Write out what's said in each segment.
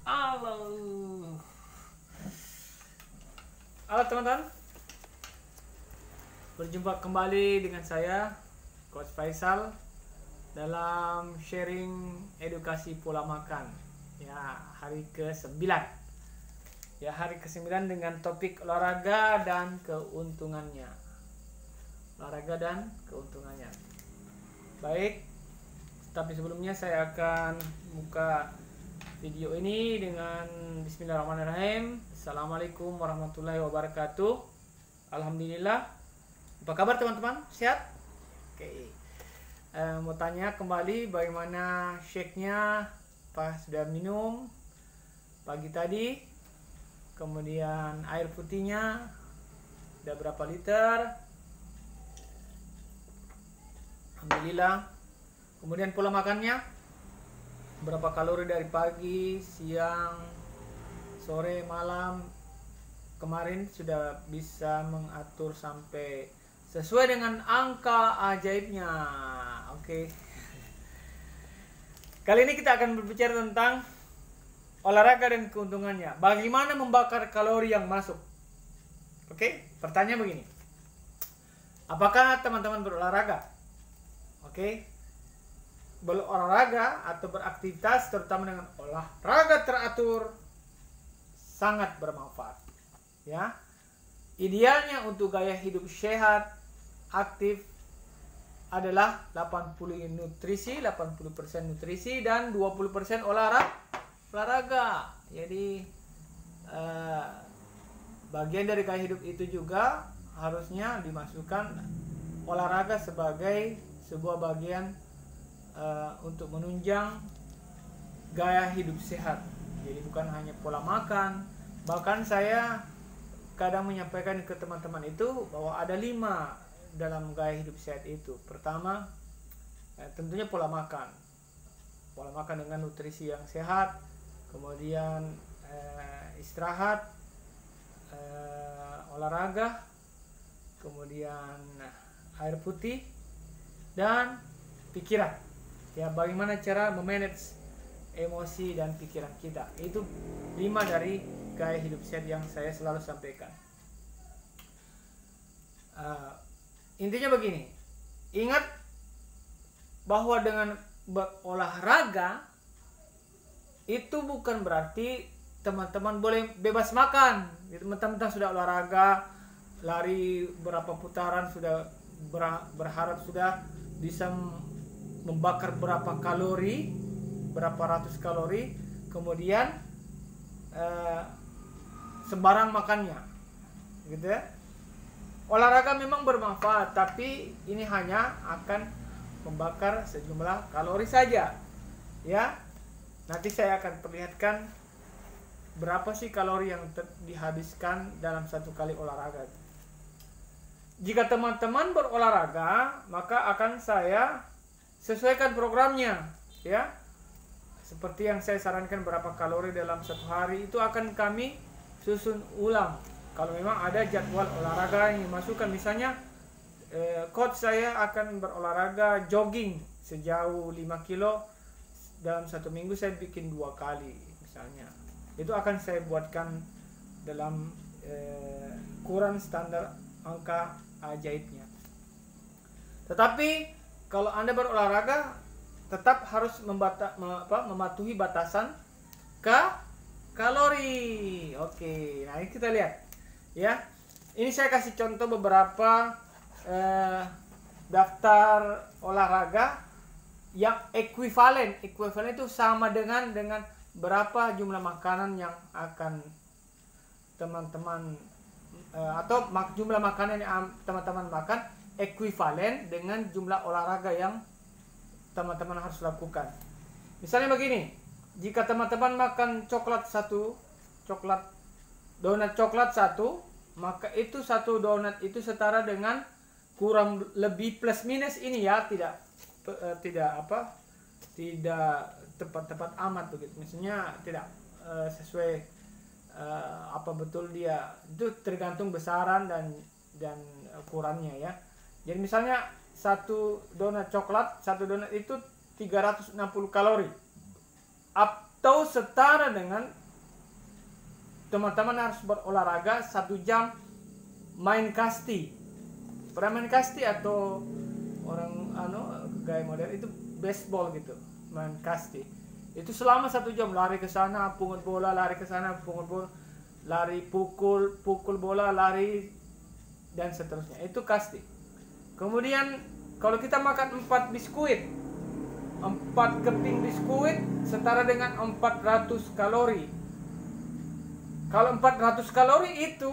Halo. Halo teman-teman. Berjumpa kembali dengan saya Coach Faisal dalam sharing edukasi pola makan. Ya, hari ke-9. Ya, hari ke-9 dengan topik olahraga dan keuntungannya. Olahraga dan keuntungannya. Baik, tapi sebelumnya saya akan buka video ini dengan Bismillahirrahmanirrahim. Assalamualaikum warahmatullahi wabarakatuh. Alhamdulillah. Apa kabar teman-teman? Sehat? Oke. Mau tanya kembali bagaimana shake-nya? Apa sudah minum pagi tadi? Kemudian air putihnya udah berapa liter? Alhamdulillah. Kemudian pola makannya? Berapa kalori dari pagi, siang, sore, malam. Kemarin sudah bisa mengatur sampai sesuai dengan angka ajaibnya. Oke. Kali ini kita akan berbicara tentang olahraga dan keuntungannya. Bagaimana membakar kalori yang masuk. Oke, pertanyaan begini. Apakah teman-teman berolahraga? Oke. Berolahraga atau beraktivitas terutama dengan olahraga teratur sangat bermanfaat, ya. Idealnya untuk gaya hidup sehat, aktif adalah 80% nutrisi dan 20% olahraga. Jadi bagian dari gaya hidup itu juga harusnya dimasukkan olahraga sebagai sebuah bagian untuk menunjang gaya hidup sehat. Jadi bukan hanya pola makan. Bahkan saya kadang menyampaikan ke teman-teman itu bahwa ada 5 dalam gaya hidup sehat itu. Pertama, tentunya pola makan. Pola makan dengan nutrisi yang sehat. Kemudian istirahat, olahraga, kemudian air putih dan pikiran. Ya, bagaimana cara memanage emosi dan pikiran kita. Itu 5 dari gaya hidup sehat yang saya selalu sampaikan. Intinya begini, ingat bahwa dengan berolahraga itu bukan berarti teman-teman boleh bebas makan. Teman-teman sudah olahraga, lari berapa putaran, sudah berharap sudah bisa membakar berapa kalori, berapa ratus kalori, kemudian sembarang makannya, gitu ya. Olahraga memang bermanfaat, tapi ini hanya akan membakar sejumlah kalori saja, ya. Nanti saya akan perlihatkan berapa sih kalori yang dihabiskan dalam satu kali olahraga. Jika teman-teman berolahraga, maka akan saya sesuaikan programnya, ya. Seperti yang saya sarankan berapa kalori dalam satu hari itu akan kami susun ulang. Kalau memang ada jadwal olahraga yang dimasukkan, misalnya coach saya akan berolahraga jogging sejauh 5 kilo dalam satu minggu, saya bikin 2 kali misalnya. Itu akan saya buatkan dalam ukuran standar angka ajaibnya. Tetapi kalau Anda berolahraga tetap harus mematuhi batasan kalori. Oke, nah ini kita lihat, ya. Ini saya kasih contoh beberapa daftar olahraga yang ekuivalen. Ekuivalen itu sama dengan berapa jumlah makanan yang akan teman-teman atau jumlah makanan yang teman-teman makan ekuivalen dengan jumlah olahraga yang teman-teman harus lakukan. Misalnya begini, jika teman-teman makan donat coklat satu, maka itu satu donat itu setara dengan kurang lebih plus minus ini, ya, tidak tepat amat begitu. Misalnya tidak sesuai apa betul dia, itu tergantung besaran dan ukurannya, ya. Jadi misalnya satu donat itu 360 kalori. atau setara dengan teman-teman harus berolahraga 1 jam main kasti. Pernah main kasti atau orang gaya modern itu baseball gitu, main kasti. Itu selama 1 jam lari ke sana, pungut bola, lari ke sana, pungut bola, lari pukul bola, lari dan seterusnya. Itu kasti. Kemudian kalau kita makan 4 biskuit, 4 keping biskuit setara dengan 400 kalori. Kalau 400 kalori itu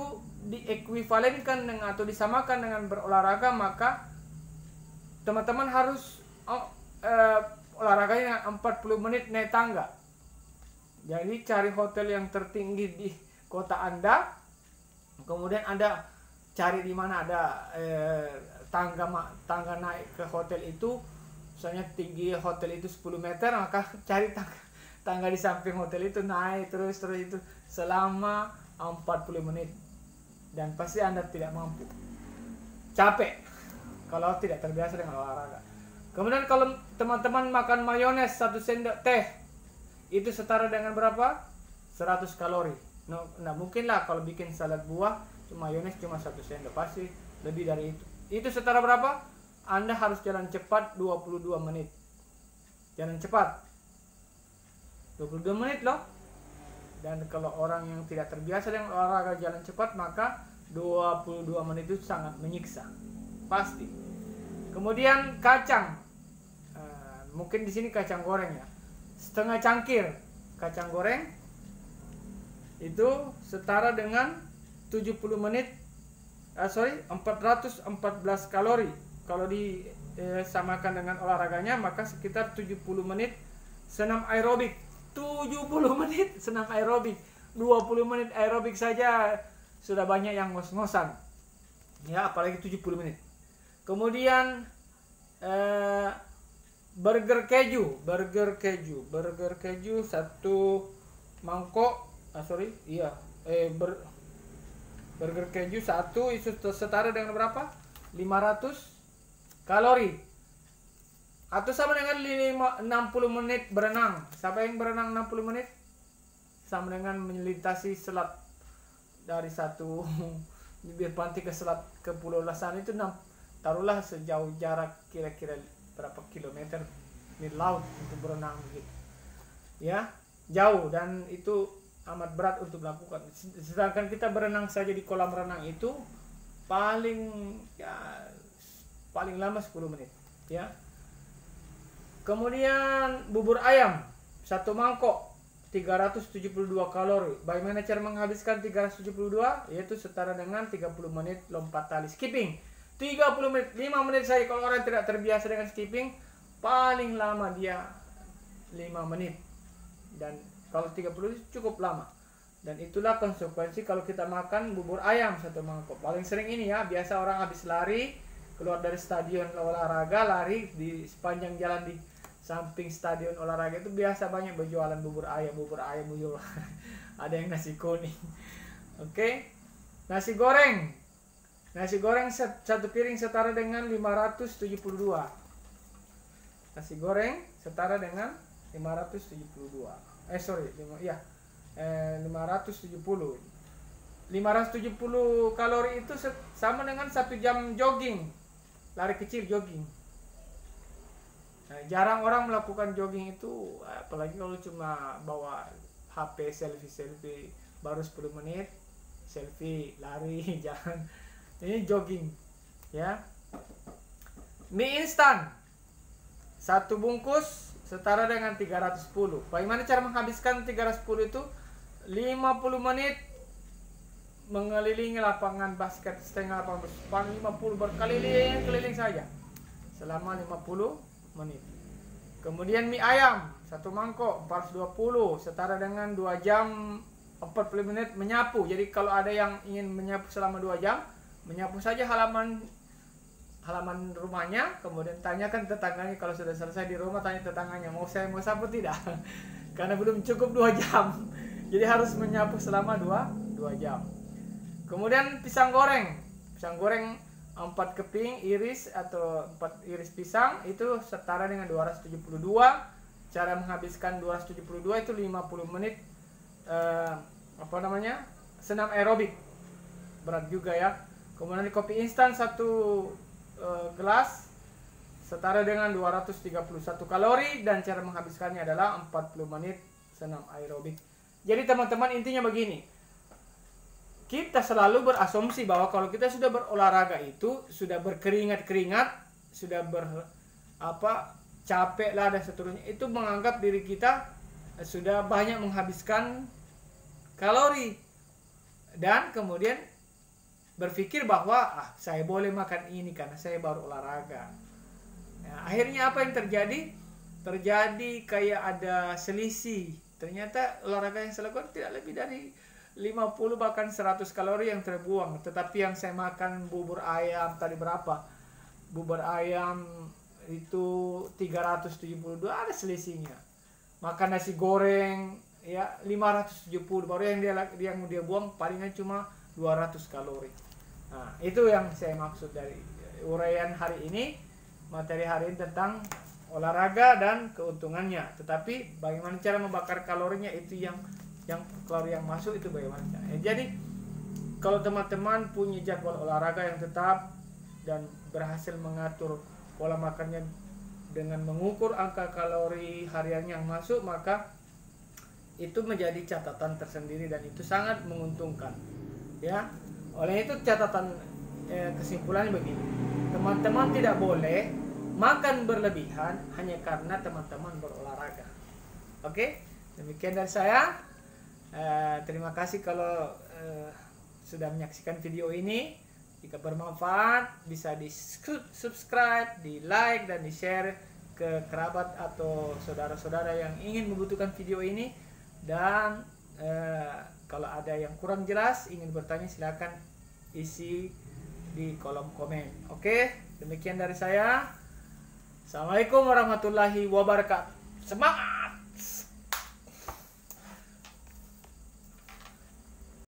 diekuivalenkan dengan atau disamakan dengan berolahraga, maka teman-teman harus olahraganya 40 menit naik tangga. Jadi cari hotel yang tertinggi di kota Anda, kemudian Anda cari di mana ada tangga naik ke hotel itu. Misalnya tinggi hotel itu 10 meter, maka cari tangga di samping hotel itu, naik terus itu selama 40 menit. Dan pasti Anda tidak mampu, capek kalau tidak terbiasa dengan olahraga. Kemudian kalau teman-teman makan mayones 1 sendok teh, itu setara dengan berapa? 100 kalori. Nah mungkinlah kalau bikin salad buah mayones cuma 1 sendok, pasti lebih dari itu. Itu setara berapa? Anda harus jalan cepat 22 menit. Jalan cepat 22 menit loh. Dan kalau orang yang tidak terbiasa dengan olahraga jalan cepat, maka 22 menit itu sangat menyiksa, pasti. Kemudian kacang, mungkin di sini kacang goreng ya, setengah cangkir kacang goreng itu setara dengan 70 menit, 414 kalori. Kalau disamakan dengan olahraganya, maka sekitar 70 menit senam aerobik. 70 menit senam aerobik, 20 menit aerobik saja sudah banyak yang ngos-ngosan ya, apalagi 70 menit. Kemudian burger keju 1 mangkok, burger keju 1 itu setara dengan berapa? 500 kalori. Atau sama dengan 60 menit berenang. Siapa yang berenang 60 menit? Sama dengan melintasi selat dari satu bibir pantai ke selat ke Pulau Lasan itu, taruhlah sejauh jarak kira-kira berapa kilometer di laut untuk berenang begitu. Ya, jauh, dan itu amat berat untuk dilakukan. Sedangkan kita berenang saja di kolam renang itu paling lama 10 menit, ya. Kemudian bubur ayam 1 mangkok 372 kalori. Bagaimana cara menghabiskan 372? Yaitu setara dengan 30 menit lompat tali skipping. 30 menit, 5 menit saja. Kalau orang tidak terbiasa dengan skipping, paling lama dia 5 menit. Dan kalau 30 cukup lama. Dan itulah konsekuensi kalau kita makan bubur ayam 1 mangkok. Paling sering ini ya, biasa orang habis lari, keluar dari stadion olahraga, lari di sepanjang jalan di samping stadion olahraga itu biasa banyak berjualan bubur ayam ada yang nasi kuning. Oke. Nasi goreng 1 piring setara dengan 572. Nasi goreng setara dengan 570 kalori. Itu sama dengan 1 jam jogging, lari kecil jogging. Nah, jarang orang melakukan jogging itu, apalagi kalau cuma bawa HP selfie baru 10 menit selfie, lari, jalan. Ini jogging, ya. Mie instan 1 bungkus setara dengan 310. Bagaimana cara menghabiskan 310 itu? 50 menit mengelilingi lapangan basket, setengah lapangan basket, 50 berkeliling saja selama 50 menit. Kemudian mie ayam 1 mangkok 420 setara dengan 2 jam 40 menit menyapu. Jadi kalau ada yang ingin menyapu selama 2 jam, menyapu saja halaman rumahnya, kemudian tanyakan tetangganya. Kalau sudah selesai di rumah, tanya tetangganya, mau sapu tidak? Karena belum cukup 2 jam. Jadi harus menyapu selama 2 jam. Kemudian pisang goreng 4 keping iris atau 4 iris pisang itu setara dengan 272 cara menghabiskan 272 itu 50 menit senam aerobik. Berat juga ya. Kemudian kopi instan 1 gelas setara dengan 231 kalori, dan cara menghabiskannya adalah 40 menit senam aerobik. Jadi teman-teman, intinya begini. Kita selalu berasumsi bahwa kalau kita sudah berolahraga itu sudah berkeringat-keringat, sudah capek lah dan seterusnya, itu menganggap diri kita sudah banyak menghabiskan kalori, dan kemudian berpikir bahwa saya boleh makan ini karena saya baru olahraga. Nah, akhirnya apa yang terjadi? Terjadi kayak ada selisih. Ternyata olahraga yang saya lakukan tidak lebih dari 50 bahkan 100 kalori yang terbuang. Tetapi yang saya makan bubur ayam tadi berapa? Bubur ayam itu 372, ada selisihnya. Makan nasi goreng ya 570, baru yang dia buang palingan cuma 200 kalori. Nah, itu yang saya maksud dari uraian hari ini. Materi hari ini tentang olahraga dan keuntungannya. Tetapi bagaimana cara membakar kalorinya, itu yang kalori yang masuk itu bagaimana. Jadi kalau teman-teman punya jadwal olahraga yang tetap dan berhasil mengatur pola makannya dengan mengukur angka kalori harian yang masuk, maka itu menjadi catatan tersendiri dan itu sangat menguntungkan. Ya, oleh itu catatan kesimpulannya begini. Teman-teman tidak boleh makan berlebihan hanya karena teman-teman berolahraga. Oke, demikian dari saya. Terima kasih kalau sudah menyaksikan video ini. Jika bermanfaat, bisa di subscribe, di like, dan di share ke kerabat atau saudara-saudara yang ingin membutuhkan video ini. Dan kalau ada yang kurang jelas, ingin bertanya, silakan isi di kolom komen. Oke, demikian dari saya. Assalamualaikum warahmatullahi wabarakatuh. Semangat!